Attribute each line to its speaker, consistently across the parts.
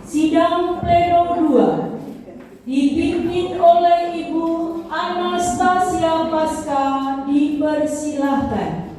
Speaker 1: Sidang Pleno 2 dipimpin oleh Ibu Anastasia Pasca, dipersilahkan.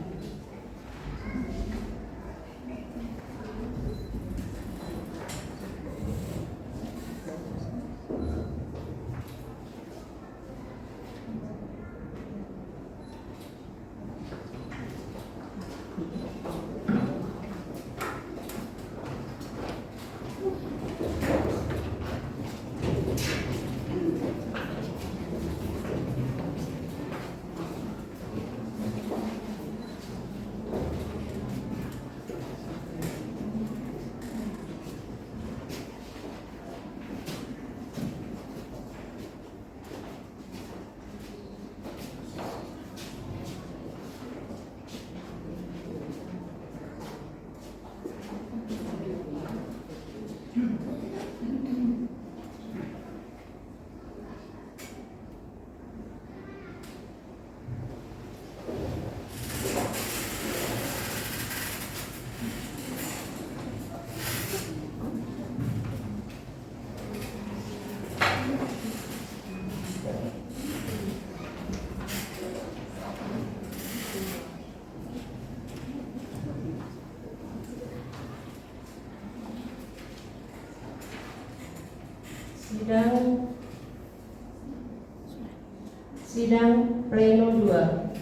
Speaker 1: Sidang Pleno 2.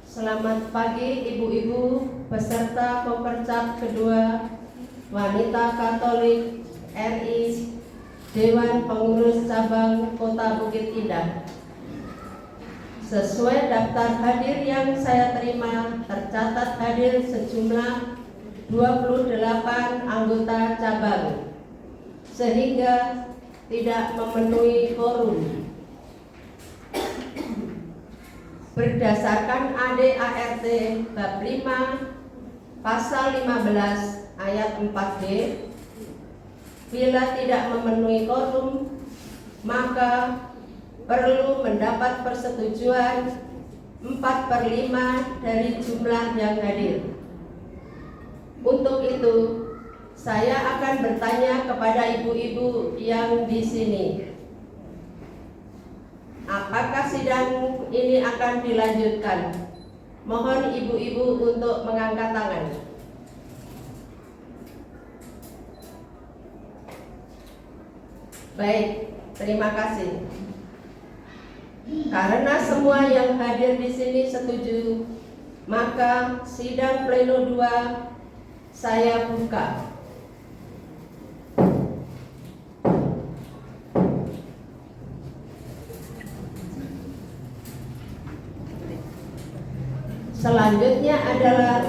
Speaker 1: Selamat pagi Ibu-ibu peserta Kopercap kedua Wanita Katolik RI Dewan Pengurus Cabang Kota Bukit Indah. Sesuai daftar hadir yang saya terima, tercatat hadir sejumlah 28 anggota cabang, sehingga tidak memenuhi quorum. Berdasarkan ADART bab 5 pasal 15 ayat 4D, bila tidak memenuhi quorum, maka perlu mendapat persetujuan 4/5 dari jumlah yang hadir. Untuk itu, saya akan bertanya kepada ibu-ibu yang di sini. Apakah sidang ini akan dilanjutkan? Mohon ibu-ibu untuk mengangkat tangan. Baik, terima kasih. Karena semua yang hadir di sini setuju, maka sidang Pleno 2 saya buka. Selanjutnya adalah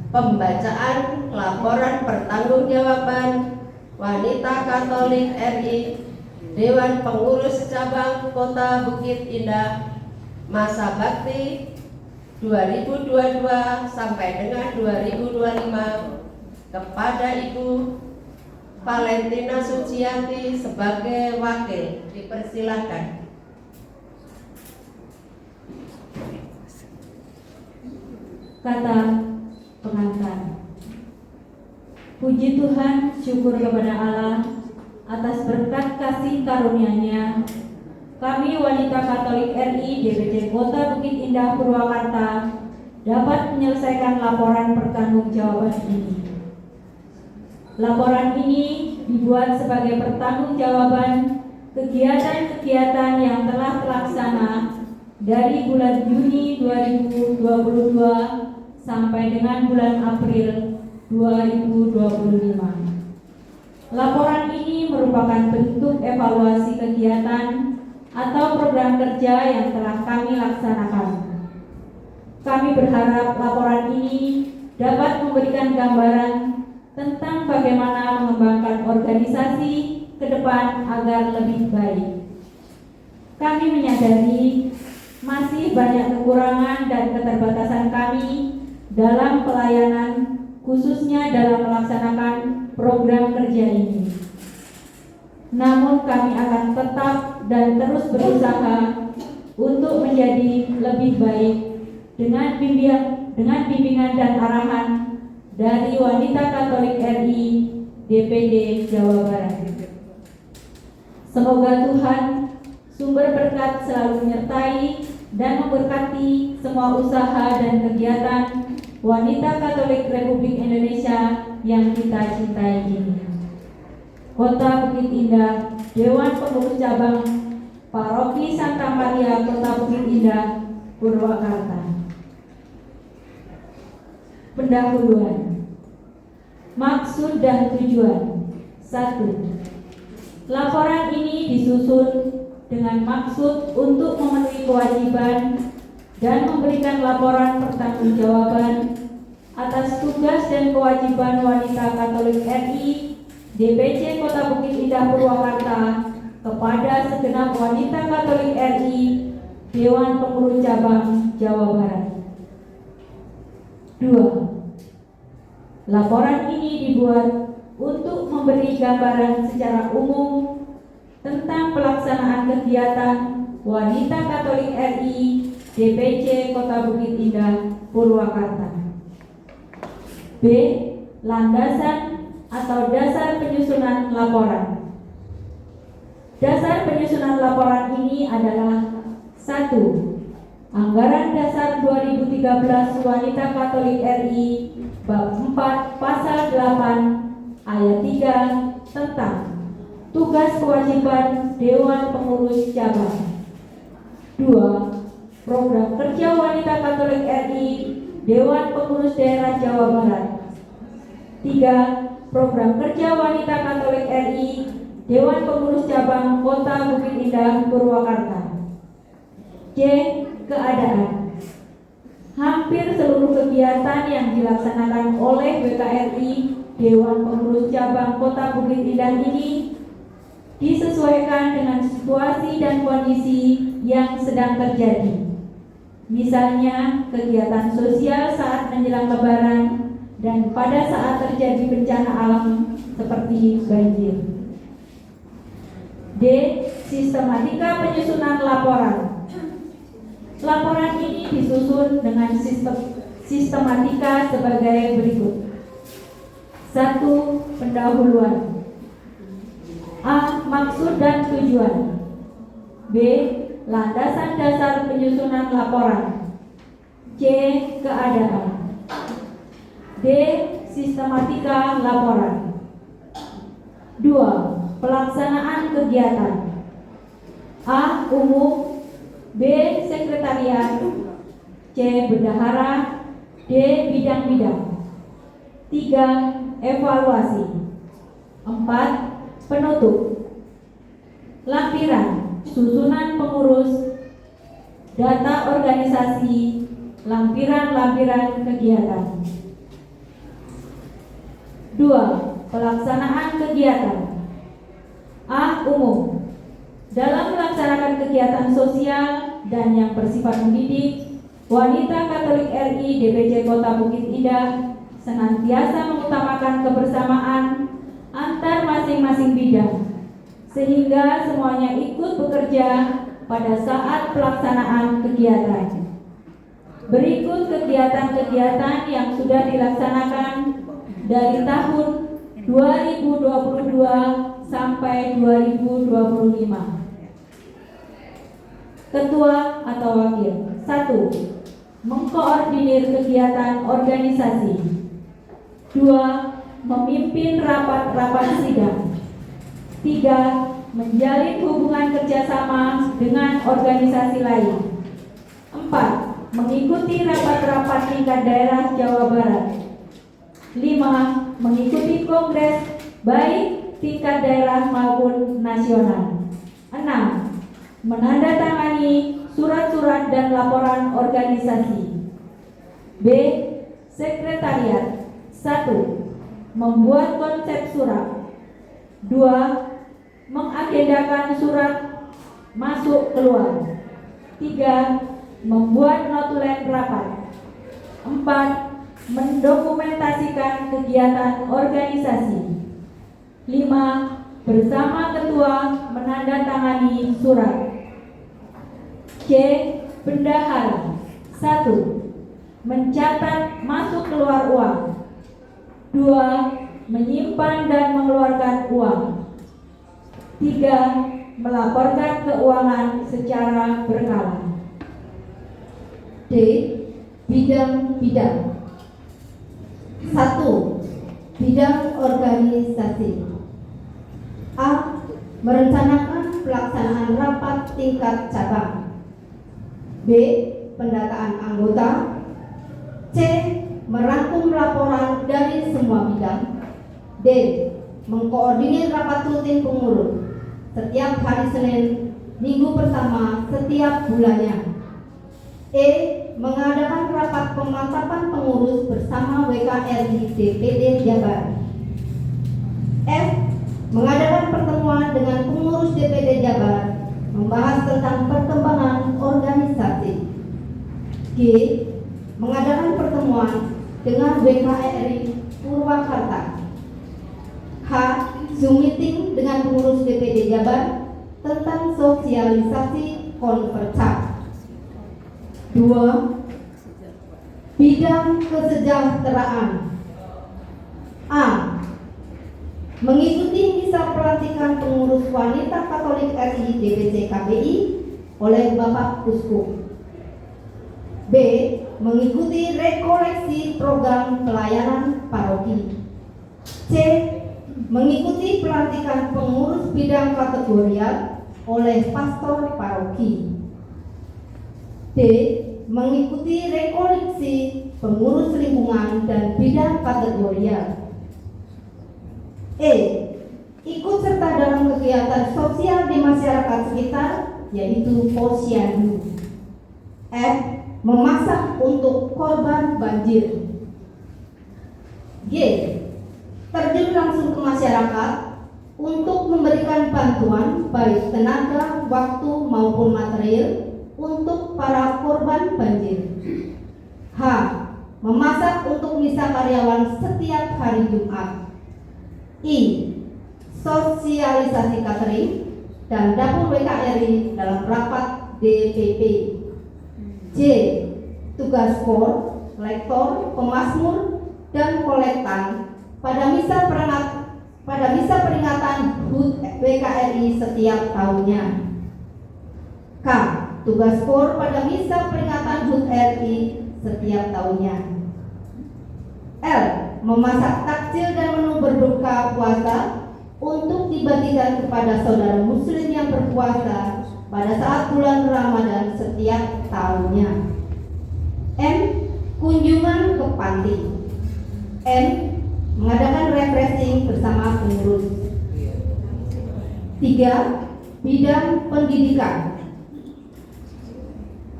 Speaker 1: pembacaan laporan pertanggungjawaban Wanita Katolik RI Dewan Pengurus Cabang Kota Bukit Indah masa bakti 2022 sampai dengan 2025 kepada Ibu Valentina Suciyanti sebagai wakil. Dipersilakan.
Speaker 2: Kata pengantar. Puji Tuhan, syukur kepada Allah atas berkat kasih karunia-Nya. Kami Wanita Katolik RI DPC Kota Bukit Indah Purwakarta dapat menyelesaikan laporan pertanggungjawaban ini. Laporan ini dibuat sebagai pertanggungjawaban kegiatan-kegiatan yang telah terlaksana dari bulan Juni 2022 sampai dengan bulan April 2025. Laporan ini merupakan bentuk evaluasi kegiatan atau program kerja yang telah kami laksanakan. Kami berharap laporan ini dapat memberikan gambaran tentang bagaimana mengembangkan organisasi ke depan agar lebih baik. Kami menyadari masih banyak kekurangan dan keterbatasan kami dalam pelayanan, khususnya dalam melaksanakan program kerja ini. Namun kami akan tetap dan terus berusaha untuk menjadi lebih baik dengan bimbingan dan arahan dari Wanita Katolik RI DPD Jawa Barat. Semoga Tuhan sumber berkat selalu menyertai dan memberkati semua usaha dan kegiatan wanita Katolik Republik Indonesia yang kita cintai ini. Kota Bukit Indah, Dewan Pengurus Cabang Paroki Santa Maria Kota Bukit Indah, Purwakarta. Pendahuluan. Maksud dan tujuan. 1. Laporan ini disusun dengan maksud untuk memenuhi kewajiban dan memberikan laporan pertanggungjawaban atas tugas dan kewajiban wanita Katolik RI DPC Kota Bukit Indah Purwakarta kepada segenap wanita Katolik RI Dewan Pengurus Cabang Jawa Barat. 2. Laporan ini dibuat untuk memberi gambaran secara umum tentang pelaksanaan kegiatan wanita Katolik RI DPC Kota Bukit Indah Purwakarta. B. Landasan atau dasar penyusunan laporan. Dasar penyusunan laporan ini adalah 1. Anggaran dasar 2013 wanita Katolik RI bab 4 pasal 8 ayat 3 tentang tugas kewajiban Dewan Pengurus Cabang. 2. Program kerja wanita Katolik RI Dewan Pengurus Daerah Jawa Barat. 3. Program kerja wanita Katolik RI Dewan Pengurus Cabang Kota Bukit Indah Purwakarta. C. Keadaan. Hampir seluruh kegiatan yang dilaksanakan oleh WKRI Dewan Pengurus Cabang Kota Bukit Indah ini disesuaikan dengan situasi dan kondisi yang sedang terjadi. Misalnya kegiatan sosial saat menjelang Lebaran dan pada saat terjadi bencana alam seperti banjir. D. Sistematika penyusunan laporan. Laporan ini disusun dengan sistematika sebagai berikut. 1. Pendahuluan. A. Maksud dan tujuan. B. Landasan dasar penyusunan laporan. C. Keadaan. D. Sistematika laporan. 2. Pelaksanaan kegiatan. A. Umum. B. Sekretariat. C. Bendahara. D. Bidang-bidang. 3. Evaluasi. 4. Penutup. Lampiran, susunan pengurus, data organisasi, lampiran-lampiran kegiatan. 2. Pelaksanaan kegiatan. A. Umum. Dalam melaksanakan kegiatan sosial dan yang bersifat mendidik, wanita Katolik RI DPC Kota Bukit Indah senantiasa mengutamakan kebersamaan antar masing-masing bidang, sehingga semuanya ikut bekerja pada saat pelaksanaan kegiatan. Berikut kegiatan-kegiatan yang sudah dilaksanakan dari tahun 2022 sampai 2025. Ketua atau wakil. 1. Mengkoordinir kegiatan organisasi. 2. Memimpin rapat-rapat sidang. 3. Menjalin hubungan kerjasama dengan organisasi lain. 4. Mengikuti rapat-rapat tingkat daerah Jawa Barat. 5. Mengikuti kongres baik tingkat daerah maupun nasional. 6. Menandatangani surat-surat dan laporan organisasi. B. Sekretariat. 1. Membuat konsep surat. 2. Mengagendakan surat masuk keluar. 3. Membuat notulen rapat. 4. Mendokumentasikan kegiatan organisasi. 5. Bersama ketua menandatangani surat. C. Bendahara. 1. Mencatat masuk keluar uang. 2. menyimpan dan mengeluarkan uang. 3. Melaporkan keuangan secara berkala.
Speaker 3: D. Bidang-bidang. 1. Bidang organisasi. A. Merencanakan pelaksanaan rapat tingkat cabang. B. Pendataan anggota. C. Merangkum laporan dari semua bidang. D. Mengkoordinir rapat rutin pengurus setiap hari Senin, minggu pertama setiap bulannya. E. Mengadakan rapat pemantapan pengurus bersama WKRI DPD Jabar. F. Mengadakan pertemuan dengan pengurus DPD Jabar membahas tentang perkembangan organisasi. G. Mengadakan pertemuan dengan WKRI Purwakarta. H. Zoom meeting dengan pengurus DPD Jabar tentang sosialisasi konvercap. 2. Bidang kesejahteraan. A. Mengikuti misa pelantikan pengurus wanita Katolik RI DPC KPI oleh Bapak Uskup. B. Mengikuti rekoleksi program pelayanan paroki. C. Mengikuti pelantikan pengurus bidang kategorial oleh pastor paroki. D. Mengikuti rekoleksi pengurus lingkungan dan bidang kategorial. E. Ikut serta dalam kegiatan sosial di masyarakat sekitar, yaitu posyandu. F. Memasak untuk korban banjir. G. Terjun langsung ke masyarakat untuk memberikan bantuan baik tenaga, waktu maupun material untuk para korban banjir. H. Memasak untuk misa karyawan setiap hari Jumat. I. Sosialisasi catering dan dapur WKRI dalam rapat DPP. J. Tugas kor, lektor, pemazmur, dan kolektan pada misa peringatan HUT WKRI setiap tahunnya. K. Tugas kor pada misa peringatan HUT RI setiap tahunnya. L. Memasak takjil dan menu berbuka puasa untuk dibagikan kepada saudara muslim yang berpuasa pada saat bulan Ramadan setiap tahunnya. M. Kunjungan ke panti. N. Mengadakan refreshing bersama pengurus. 3. Bidang pendidikan.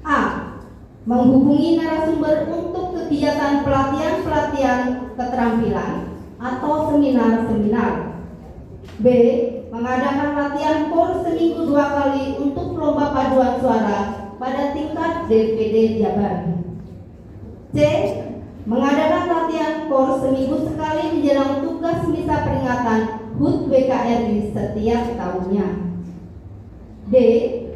Speaker 3: A. Menghubungi narasumber untuk kegiatan pelatihan keterampilan atau seminar-seminar. B. Mengadakan latihan kor seminggu 2 kali untuk lomba paduan suara pada tingkat DPD Jabar. C. Mengadakan latihan kor seminggu sekali menjelang tugas misa peringatan HUT WKRI setiap tahunnya. D.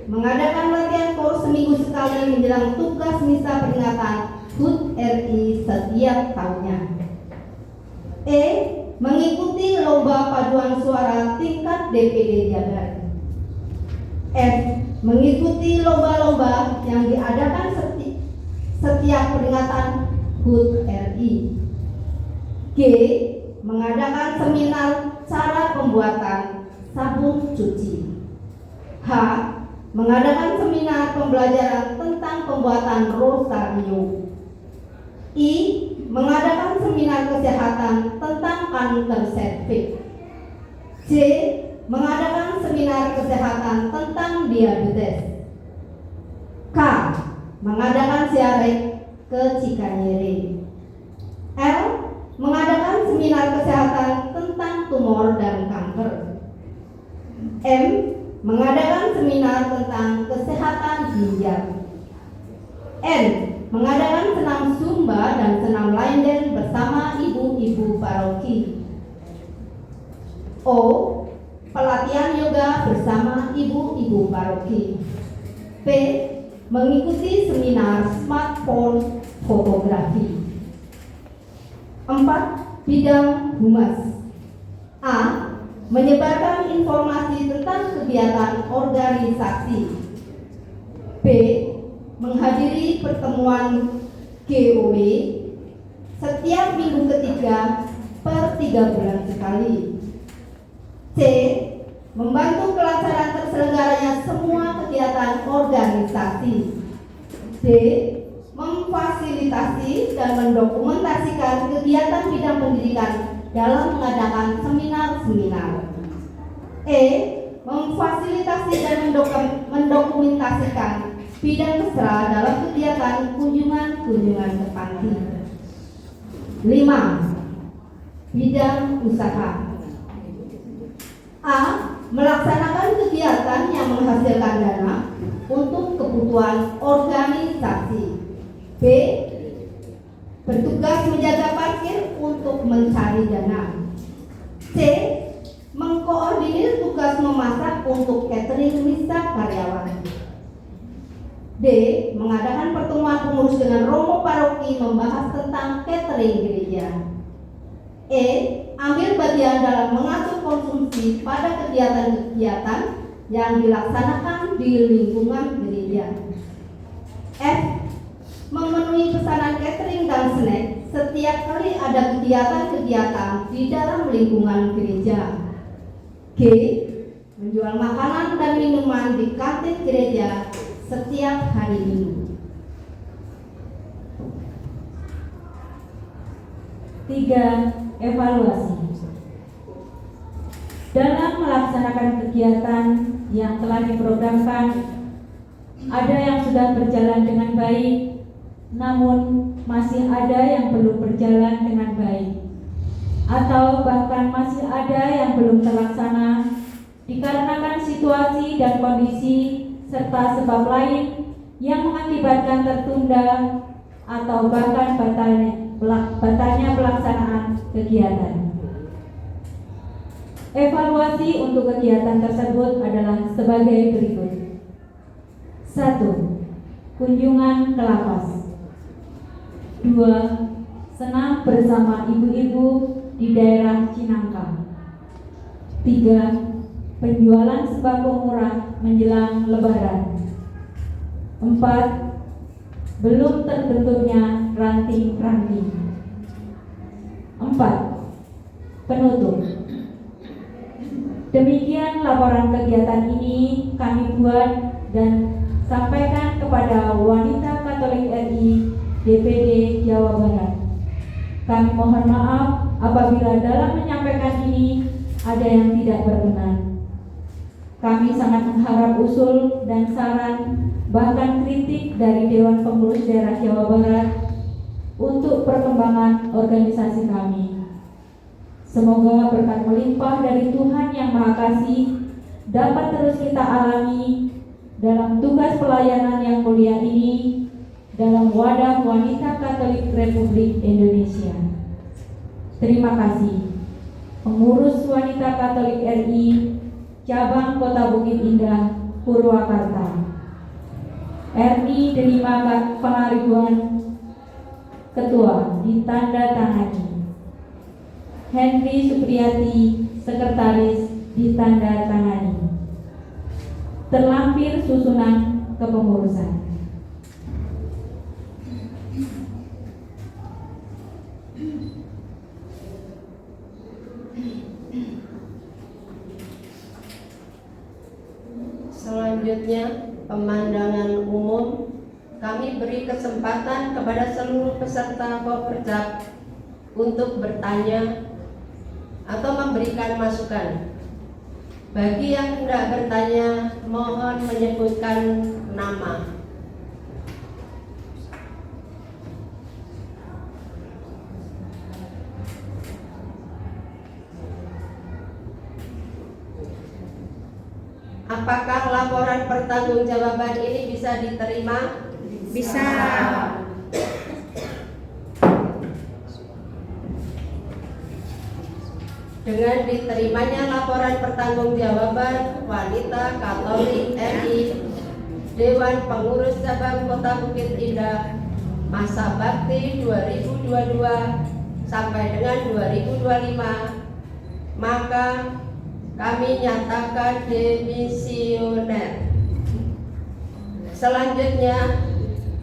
Speaker 3: Mengadakan latihan kor seminggu sekali menjelang tugas misa peringatan HUT RI setiap tahunnya. E. Mengikuti lomba paduan suara tingkat DPD Jabar. F. Mengikuti lomba-lomba yang diadakan setiap peringatan HUT RI. G. Mengadakan seminar cara pembuatan sabun cuci. H. Mengadakan seminar pembelajaran tentang pembuatan rosario. I. Mengadakan seminar kesehatan tentang kanker serviks. C. Mengadakan seminar kesehatan tentang diabetes. K. Mengadakan ziarah ke Cikanyere. L. Mengadakan seminar kesehatan tentang tumor dan kanker. M. Mengadakan seminar tentang kesehatan ginjal. N. Mengadakan senam Zumba dan senam line bersama ibu-ibu paroki. O. Pelatihan yoga bersama ibu-ibu paroki. P. Mengikuti seminar smartphone fotografi. 4. Bidang humas. menyebarkan informasi tentang kegiatan organisasi. B. Menghadiri pertemuan GOW setiap minggu ketiga per 3 bulan sekali. C. Membantu pelaksanaan terselenggaranya semua kegiatan organisasi. D. Memfasilitasi dan mendokumentasikan kegiatan bidang pendidikan dalam mengadakan seminar-seminar. E. Memfasilitasi dan mendokumentasikan bidang mesra dalam kegiatan kunjungan ke panti. 5. Bidang usaha. A. Melaksanakan kegiatan yang menghasilkan dana untuk kebutuhan organisasi. B. Bertugas menjaga parkir untuk mencari dana. C. Mengkoordinir tugas memasak untuk catering misa karyawan. D. Mengadakan pertemuan pengurus dengan romo paroki membahas tentang catering gereja. E. Ambil bagian dalam mengatur konsumsi pada kegiatan-kegiatan yang dilaksanakan di lingkungan gereja. F. Memenuhi pesanan catering dan snack setiap kali ada kegiatan-kegiatan di dalam lingkungan gereja. G. Menjual makanan dan minuman di kantin gereja setiap hari Minggu.
Speaker 2: 3. Evaluasi. Dalam melaksanakan kegiatan yang telah diprogramkan, ada yang sudah berjalan dengan baik, namun masih ada yang belum berjalan dengan baik, atau bahkan masih ada yang belum terlaksana dikarenakan situasi dan kondisi serta sebab lain yang mengakibatkan tertunda atau bahkan batalnya pelaksanaan kegiatan. Evaluasi untuk kegiatan tersebut adalah sebagai berikut. 1. Kunjungan ke lapas. 2. Senam bersama ibu-ibu di daerah Cinangka. 3. Penjualan sembako murah menjelang Lebaran. 4. Belum terbentuknya ranting-ranting. 4. Penutup. Demikian laporan kegiatan ini kami buat dan sampaikan kepada Wanita Katolik RI DPD Jawa Barat. Kami mohon maaf apabila dalam menyampaikan ini ada yang tidak berkenan. Kami sangat mengharap usul dan saran bahkan kritik dari Dewan Pengurus Daerah Jawa Barat untuk perkembangan organisasi kami. Semoga berkat melimpah dari Tuhan Yang Maha Kasih dapat terus kita alami dalam tugas pelayanan yang mulia ini dalam wadah Wanita Katolik Republik Indonesia. Terima kasih. Pengurus Wanita Katolik RI Cabang Kota Bukit Indah, Purwakarta. RI Delima Pangaribuan, Ketua, ditandatangani. Henry Supriyati, Sekretaris, ditandatangani. Terlampir susunan kepengurusan.
Speaker 1: Selanjutnya, pemandangan umum. Kami beri kesempatan kepada seluruh peserta Koperjap untuk bertanya atau memberikan masukan. Bagi yang hendak bertanya, mohon menyebutkan nama. Apakah laporan pertanggungjawaban ini bisa diterima?
Speaker 4: Bisa.
Speaker 1: Dengan diterimanya laporan pertanggungjawaban Wanita Katolik RI Dewan Pengurus Cabang Kota Bukit Indah masa bakti 2022 sampai dengan 2025, maka kami nyatakan demisioner. Selanjutnya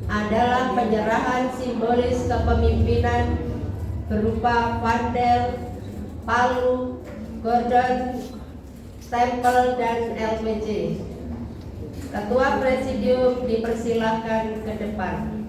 Speaker 1: adalah penyerahan simbolis kepemimpinan berupa Vandel, Palu, Gordon, stempel, dan LPC. Ketua Presidium dipersilahkan ke depan.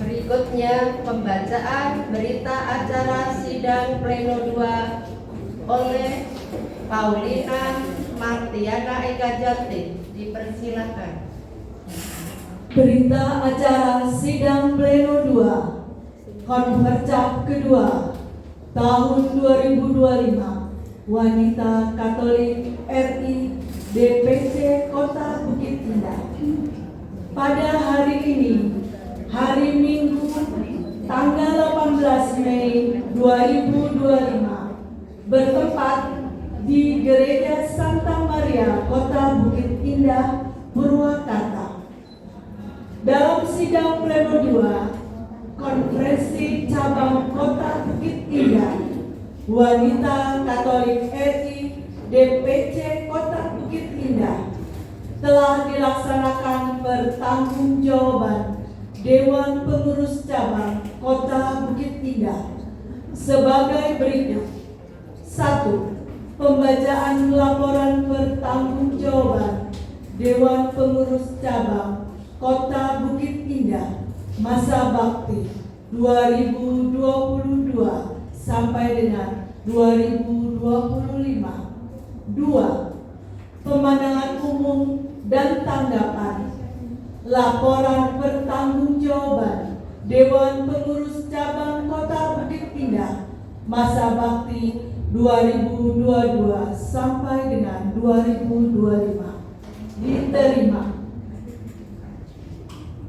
Speaker 1: Berikutnya pembacaan berita acara sidang pleno 2 oleh Paulina Martiana Ekajanti. Dipersilakan.
Speaker 4: Berita acara sidang pleno 2 Konfercap kedua tahun 2025 Wanita Katolik RI DPC Kota Bukit Indah. Pada hari ini, hari Minggu tanggal 18 Mei 2025, bertempat di Gereja Santa Maria Kota Bukit Indah, Purwakarta. Dalam sidang pleno 2 Konferensi Cabang Kota Bukit Indah, Wanita Katolik RI DPC Kota Bukit Indah telah dilaksanakan pertanggungjawaban Dewan Pengurus Cabang Kota Bukit Indah sebagai berikut. 1. Pembacaan laporan pertanggungjawaban Dewan Pengurus Cabang Kota Bukit Indah masa bakti 2022 sampai dengan 2025. 2. Pemandangan umum dan tanggapan laporan pertanggungjawaban Dewan Pengurus Cabang Kota Bukit Indah masa bakti 2022 sampai dengan 2025 diterima.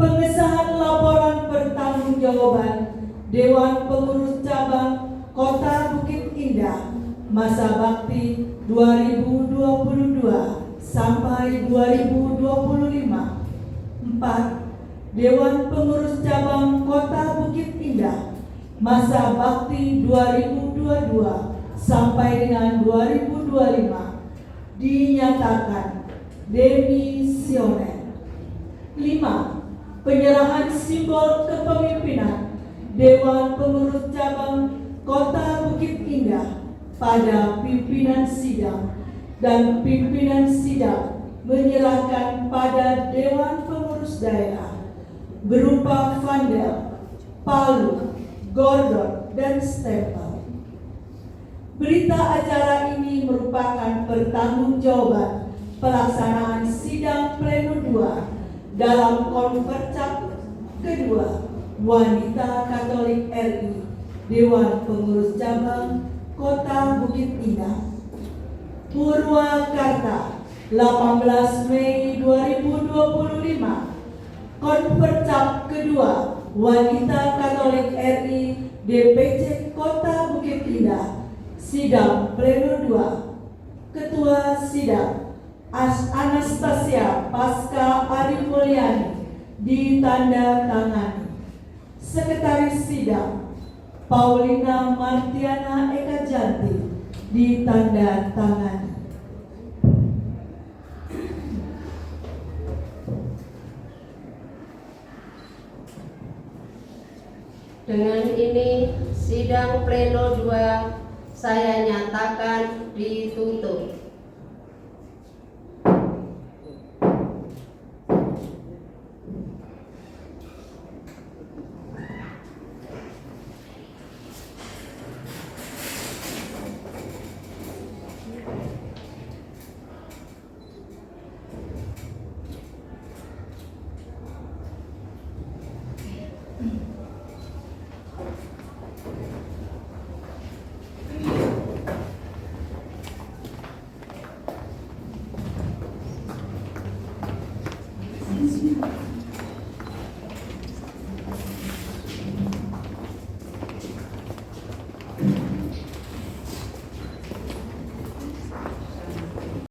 Speaker 4: Pengesahan laporan pertanggungjawaban Dewan Pengurus Cabang Kota Bukit Indah masa bakti 2022 sampai 2025. 4. Dewan Pengurus Cabang Kota Bukit Indah masa bakti 2022 sampai dengan 2025 dinyatakan demisioner. 5. Penyerahan simbol kepemimpinan Dewan Pengurus Cabang Kota Bukit Indah pada pimpinan sidang, dan pimpinan sidang menyerahkan pada Dewan Pengurus Daerah berupa Vandel, Palu, Gordon, dan stempel. Berita acara ini merupakan pertanggungjawaban pelaksanaan sidang pleno 2 dalam Konfercap kedua Wanita Katolik RI Dewan Pengurus Cabang Kota Bukit Indah, Purwakarta, 18 Mei 2025. Konfercap kedua Wanita Katolik RI DPC Kota Bukit Indah, sidang pleno 2. Ketua sidang Anastasia Pasca Ari Mulyani ditandatangani. Sekretaris sidang Paulina Martiana Ekajanti ditandatangani.
Speaker 1: Dengan ini sidang pleno 2 saya nyatakan ditutup.